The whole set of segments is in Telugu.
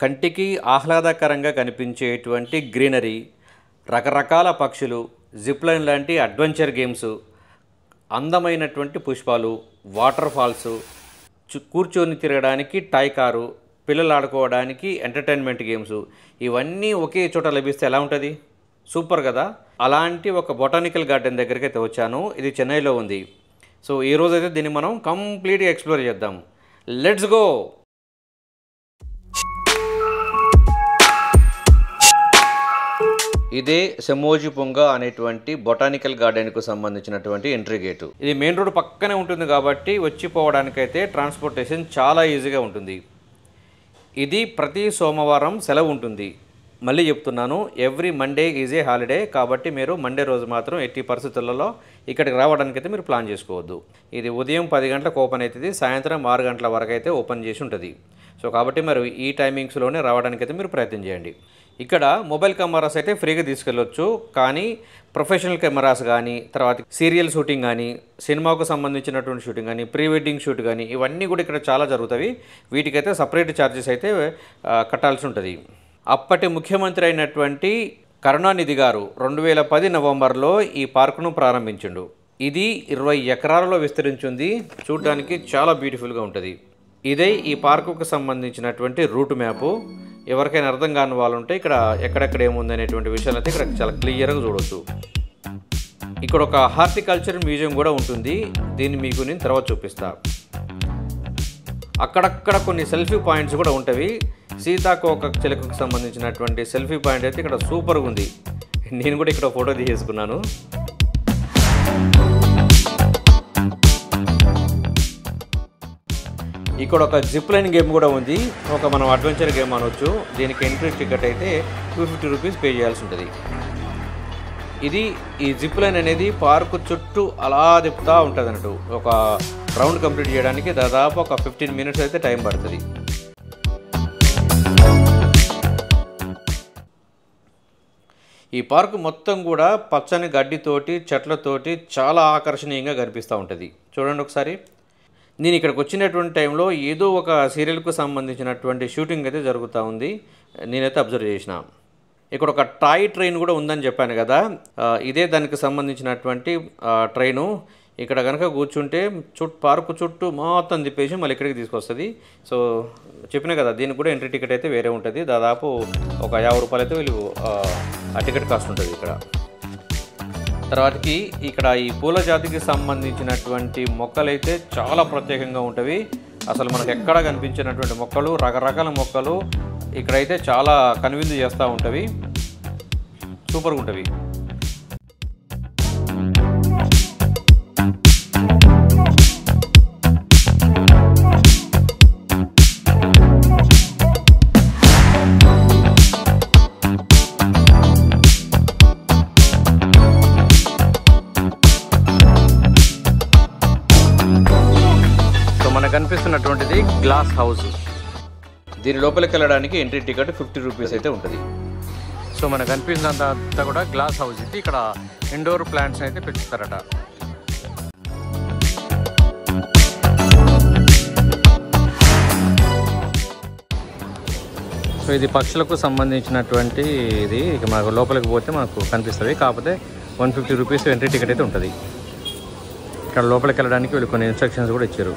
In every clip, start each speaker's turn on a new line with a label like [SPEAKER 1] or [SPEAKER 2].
[SPEAKER 1] కంటికి ఆహ్లాదకరంగా కనిపించేటువంటి గ్రీనరీ, రకరకాల పక్షులు, జిప్లైన్ లాంటి అడ్వెంచర్ గేమ్స్, అందమైనటువంటి పుష్పాలు, వాటర్ ఫాల్స్, కూర్చొని తిరగడానికి టాయ్ కారు, పిల్లలు ఆడుకోవడానికి ఎంటర్టైన్మెంట్ గేమ్స్, ఇవన్నీ ఒకే చోట లభిస్తే ఎలా ఉంటుంది? సూపర్ కదా. అలాంటి ఒక బొటానికల్ గార్డెన్ దగ్గరికి అయితే వచ్చాను. ఇది చెన్నైలో ఉంది. సో ఈరోజైతే దీన్ని మనం కంప్లీట్గా ఎక్స్ప్లోర్ చేద్దాం. Let's go. ఇదే సెమోజి పొంగ అనేటువంటి బొటానికల్ గార్డెన్కు సంబంధించినటువంటి ఎంట్రీ గేటు. ఇది మెయిన్ రోడ్ పక్కనే ఉంటుంది కాబట్టి వచ్చిపోవడానికైతే ట్రాన్స్పోర్టేషన్ చాలా ఈజీగా ఉంటుంది. ఇది ప్రతి సోమవారం సెలవు ఉంటుంది. మళ్ళీ చెప్తున్నాను, every Monday is a holiday. కాబట్టి మీరు మండే రోజు మాత్రం ఎట్టి పరిస్థితులలో ఇక్కడికి రావడానికైతే మీరు ప్లాన్ చేసుకోవద్దు. ఇది ఉదయం 10 గంటలకు ఓపెన్ అవుతుంది, సాయంత్రం 6 గంటల వరకు అయితే ఓపెన్ చేసి ఉంటుంది. సో కాబట్టి మరి ఈ టైమింగ్స్లోనే రావడానికైతే మీరు ప్రయత్నం చేయండి. ఇక్కడ మొబైల్ కెమెరాస్ అయితే ఫ్రీగా తీసుకెళ్ళొచ్చు, కానీ ప్రొఫెషనల్ కెమెరాస్ కానీ, తర్వాత సీరియల్ షూటింగ్ కానీ, సినిమాకు సంబంధించినటువంటి షూటింగ్ కానీ, ప్రీ వెడ్డింగ్ షూట్ కానీ, ఇవన్నీ కూడా ఇక్కడ చాలా జరుగుతాయి. వీటికైతే సపరేట్ ఛార్జెస్ అయితే కట్టాల్సి ఉంటుంది. అప్పటి ముఖ్యమంత్రి అయినటువంటి కరుణానిధి గారు 2010 నవంబర్లో ఈ పార్కును ప్రారంభించిండు. ఇది 20 ఎకరాలలో విస్తరించింది. చూడడానికి చాలా బ్యూటిఫుల్గా ఉంటుంది. ఇదే ఈ పార్కుకు సంబంధించినటువంటి రూట్ మ్యాపు. ఎవరికైనా అర్థం కాని వాళ్ళు ఉంటే ఇక్కడ ఎక్కడెక్కడ ఏముంది అనేటువంటి విషయాలు అయితే ఇక్కడ చాలా క్లియర్గా చూడవచ్చు. ఇక్కడ ఒక హార్టికల్చర్ మ్యూజియం కూడా ఉంటుంది. దీన్ని మీకు నేను తర్వాత చూపిస్తా. అక్కడక్కడ కొన్ని సెల్ఫీ పాయింట్స్ కూడా ఉంటాయి. సీతాకోక చిలుకకు సంబంధించినటువంటి సెల్ఫీ పాయింట్ అయితే ఇక్కడ సూపర్గా ఉంది. నేను కూడా ఇక్కడ ఫోటో తీసేసుకున్నాను. ఇక్కడ ఒక జిప్ లైన్ గేమ్ కూడా ఉంది. మనం అడ్వెంచర్ గేమ్ అనవచ్చు. దీనికి ఎంట్రీ టికెట్ అయితే 250 రూపీస్ పే చేయాల్సి ఉంటుంది. ఈ జిప్ లైన్ అనేది పార్కు చుట్టూ అలా తిప్పుతూ ఉంటుంది అన్నట్టు. ఒక రౌండ్ కంప్లీట్ చేయడానికి దాదాపు ఒక 15 మినిట్స్ అయితే టైం పడుతుంది. ఈ పార్కు మొత్తం కూడా పచ్చని గడ్డితోటి, చెట్లతోటి చాలా ఆకర్షణీయంగా కనిపిస్తూ ఉంటుంది. చూడండి ఒకసారి. నేను ఇక్కడికి వచ్చినటువంటి టైంలో ఏదో ఒక సీరియల్కు సంబంధించినటువంటి షూటింగ్ అయితే జరుగుతూ ఉంది. నేనైతే అబ్జర్వ్ చేసిన. ఇక్కడ ఒక టాయ్ ట్రైన్ కూడా ఉందని చెప్పాను కదా, ఇదే దానికి సంబంధించినటువంటి ట్రైను. ఇక్కడ కనుక కూర్చుంటే పార్కు చుట్టూ మొత్తం తిప్పేసి మళ్ళీ ఇక్కడికి తీసుకొస్తుంది. సో చెప్పినా కదా, దీనికి కూడా ఎంట్రీ టికెట్ అయితే వేరే ఉంటుంది. దాదాపు ఒక 50 రూపాయలు అయితే వీళ్ళు ఆ టికెట్ కాస్ట్ ఉంటుంది ఇక్కడ. తర్వాతకి ఇక్కడ ఈ పూల జాతికి సంబంధించినటువంటి మొక్కలైతే చాలా ప్రత్యేకంగా ఉంటాయి. అసలు మనకు ఎక్కడ కనిపించినటువంటి మొక్కలు, రకరకాల మొక్కలు ఇక్కడైతే చాలా కనువిందు చేస్తూ ఉంటవి. సూపర్గా ఉంటవి. మనకు కనిపిస్తున్నటువంటిది గ్లాస్ హౌస్. దీని లోపలికి వెళ్ళడానికి ఎంట్రీ టికెట్ 50 రూపీస్ అయితే ఉంటుంది. సో మనకు కనిపిస్తున్నంతా కూడా గ్లాస్ హౌస్. ఇది ఇక్కడ ఇండోర్ ప్లాంట్స్ అయితే పెంచుతారట. సో ఇది పక్షులకు సంబంధించినటువంటి ఇది. ఇక మనకు లోపలికి పోతే మనకు కనిపిస్తుంది. కాకపోతే 150 రూపీస్ ఎంట్రీ టికెట్ అయితే ఉంటుంది. ఇక్కడ లోపలికి వెళ్ళడానికి వీళ్ళు కొన్ని ఇన్స్ట్రక్షన్స్ కూడా ఇచ్చారు.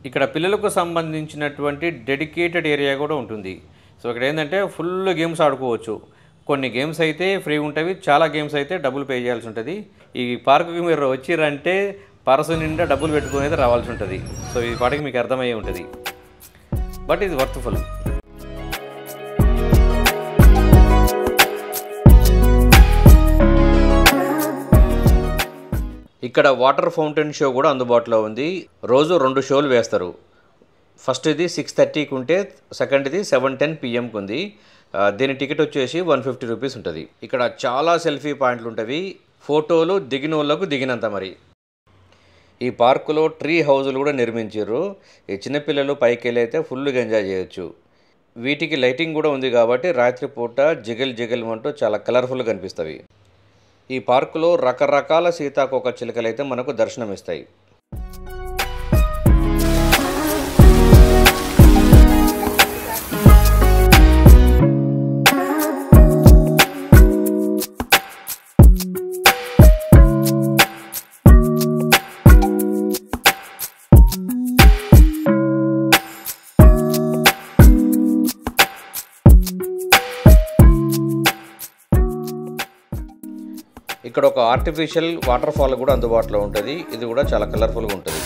[SPEAKER 1] ఇక్కడ పిల్లలకు సంబంధించినటువంటి డెడికేటెడ్ ఏరియా కూడా ఉంటుంది. సో ఇక్కడ ఏంటంటే ఫుల్ గేమ్స్ ఆడుకోవచ్చు. కొన్ని గేమ్స్ అయితే ఫ్రీ ఉంటాయి, చాలా గేమ్స్ అయితే డబ్బులు పే చేయాల్సి ఉంటుంది. ఈ పార్కుకి మీరు వచ్చిరంటే పర్సు నిండా డబ్బులు పెట్టుకుని అయితే రావాల్సి ఉంటుంది. సో ఈ పాటికి మీకు అర్థమయ్యే ఉంటుంది. బట్ ఇది వర్త్ఫుల్. ఇక్కడ వాటర్ ఫౌంటైన్ షో కూడా అందుబాటులో ఉంది. రోజు 2 షోలు వేస్తారు. ఫస్ట్ ఇది 6:30కి ఉంటే సెకండ్ది 7:10 PM ఉంది. దీని టికెట్ వచ్చేసి 150 రూపీస్ ఉంటుంది. ఇక్కడ చాలా సెల్ఫీ పాయింట్లు ఉంటాయి. ఫోటోలు దిగిన వాళ్ళకు దిగినంత. మరి ఈ పార్కులో ట్రీ హౌజులు కూడా నిర్మించారు. ఈ చిన్నపిల్లలు పైకి వెళ్ళి అయితే ఫుల్గా ఎంజాయ్ చేయొచ్చు. వీటికి లైటింగ్ కూడా ఉంది కాబట్టి రాత్రిపూట జిగల్ జిగల్ అంటూ చాలా కలర్ఫుల్గా కనిపిస్తాయి. ఈ పార్కులో రకరకాల సీతాకోక చిలుకలు అయితే మనకు దర్శనమిస్తాయి. ఇక్కడ ఒక ఆర్టిఫిషియల్ వాటర్ ఫాల్ కూడా అందుబాటులో ఉంటుంది. ఇది కూడా చాలా కలర్ఫుల్గా ఉంటుంది.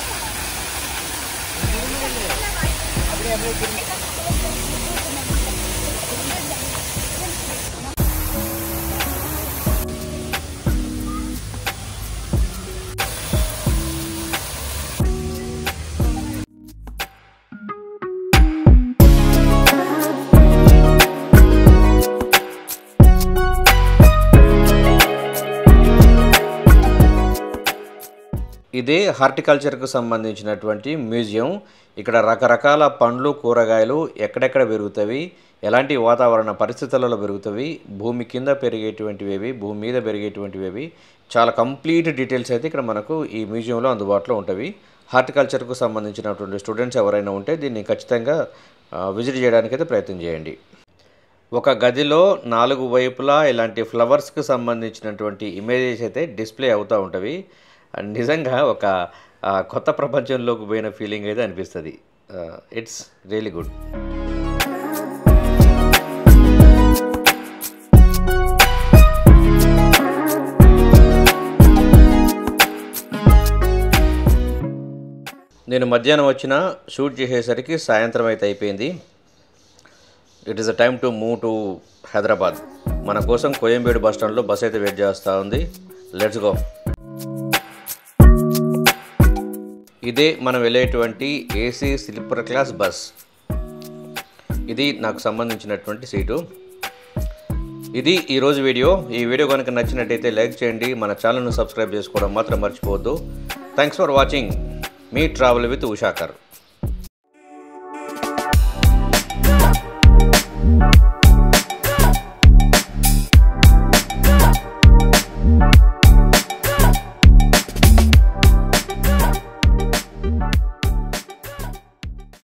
[SPEAKER 1] ఇదే హార్టికల్చర్కు సంబంధించినటువంటి మ్యూజియం. ఇక్కడ రకరకాల పండ్లు, కూరగాయలు ఎక్కడెక్కడ పెరుగుతాయి, ఎలాంటి వాతావరణ పరిస్థితులలో పెరుగుతాయి, భూమి కింద పెరిగేటువంటివి, భూమి మీద పెరిగేటువంటివి, చాలా కంప్లీట్ డీటెయిల్స్ అయితే ఇక్కడ మనకు ఈ మ్యూజియంలో అందుబాటులో ఉంటాయి. హార్టికల్చర్కు సంబంధించినటువంటి స్టూడెంట్స్ ఎవరైనా ఉంటే దీన్ని ఖచ్చితంగా విజిట్ చేయడానికి అయితే ప్రయత్నం చేయండి. ఒక గదిలో 4 వైపులా ఇలాంటి ఫ్లవర్స్కి సంబంధించినటువంటి ఇమేజెస్ అయితే డిస్ప్లే అవుతూ ఉంటవి. నిజంగా ఒక కొత్త ప్రపంచంలోకి పోయిన ఫీలింగ్ అయితే అనిపిస్తుంది. It's really good. నేను మధ్యాహ్నం వచ్చిన షూట్ చేసేసరికి సాయంత్రం అయితే అయిపోయింది. It is a time to move to Hyderabad. మన కోసం కోయంబేడు బస్ స్టాండ్లో బస్ అయితే వెయిట్ చేస్తూ ఉంది. Let's go. ఇదే మనం వెళ్ళేటువంటి ఏసీ స్లీపర్ క్లాస్ బస్. ఇది నాకు సంబంధించినటువంటి సీటు. ఇది ఈరోజు వీడియో. ఈ వీడియో కనుక నచ్చినట్టయితే లైక్ చేయండి. మన ఛానల్ను సబ్స్క్రైబ్ చేసుకోవడం మాత్రం మర్చిపోవద్దు. Thanks for watching. మీ ట్రావెల్ విత్ ఉషాకర్.